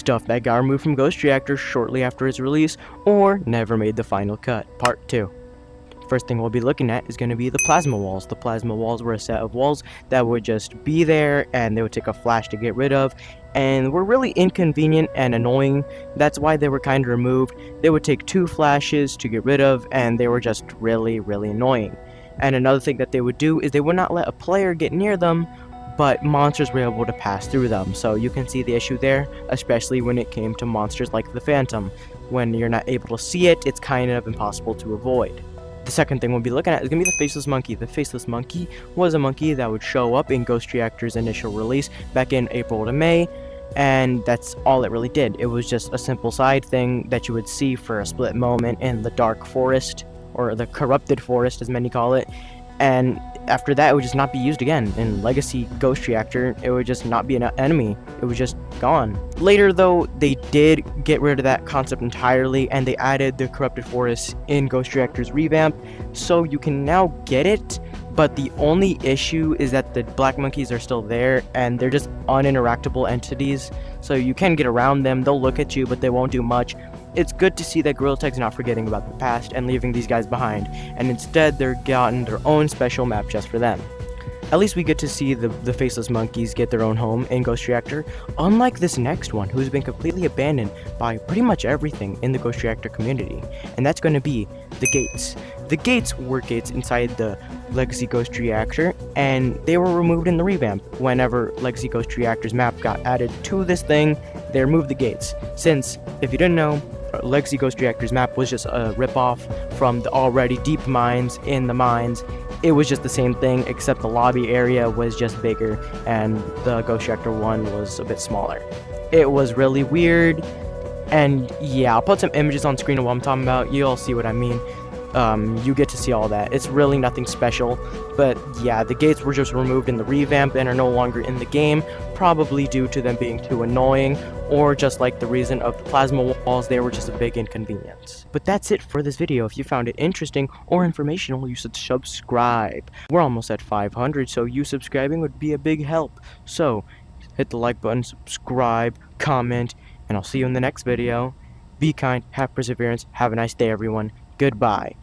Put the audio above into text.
stuff that got removed from Ghost Reactor shortly after its release, or never made the final cut. Part 2. First thing we'll be looking at is going to be the plasma walls. The plasma walls were a set of walls that would just be there, and they would take a flash to get rid of, and were really inconvenient and annoying. That's why they were kind of removed. They would take 2 flashes to get rid of, and they were just really annoying. And another thing that they would do is they would not let a player get near them, but monsters were able to pass through them. So you can see the issue there, especially when it came to monsters like the Phantom. When you're not able to see it, it's kind of impossible to avoid. The second thing we'll be looking at is going to be the Faceless Monkey. The Faceless Monkey was a monkey that would show up in Ghost Reactor's initial release back in April to May, and that's all it really did. It was just a simple side thing that you would see for a split moment in the Dark Forest, or the Corrupted Forest as many call it, and after that it would just not be used again. In Legacy Ghost Reactor, it would just not be an enemy. It was just gone. Later though, they did get rid of that concept entirely, and they added the Corrupted Forest in Ghost Reactor's revamp, so you can now get it, but the only issue is that the black monkeys are still there, and they're just uninteractable entities, so you can get around them. They'll look at you, but they won't do much. It's good to see that Gorilla Tag's not forgetting about the past and leaving these guys behind, and instead they're gotten their own special map just for them. At least we get to see the Faceless Monkeys get their own home in Ghost Reactor, unlike this next one, who's been completely abandoned by pretty much everything in the Ghost Reactor community, and that's going to be the gates. The gates were gates inside the Legacy Ghost Reactor, and they were removed in the revamp. Whenever Legacy Ghost Reactor's map got added to this thing, they removed the gates. Since, if you didn't know, Legacy Ghost Reactor's map was just a ripoff from the already deep mines in the mines. It was just the same thing, except the lobby area was just bigger, and the Ghost Reactor one was a bit smaller. It was really weird, and yeah, I'll put some images on screen of what I'm talking about. You'll see what I mean. You get to see all that. It's really nothing special, but yeah, the gates were just removed in the revamp and are no longer in the game, probably due to them being too annoying, or just like the reason of the plasma walls, they were just a big inconvenience. But that's it for this video. If you found it interesting or informational, you should subscribe. We're almost at 500, so you subscribing would be a big help. So hit the like button, subscribe, comment, and I'll see you in the next video. Be kind, have perseverance, have a nice day everyone. Goodbye.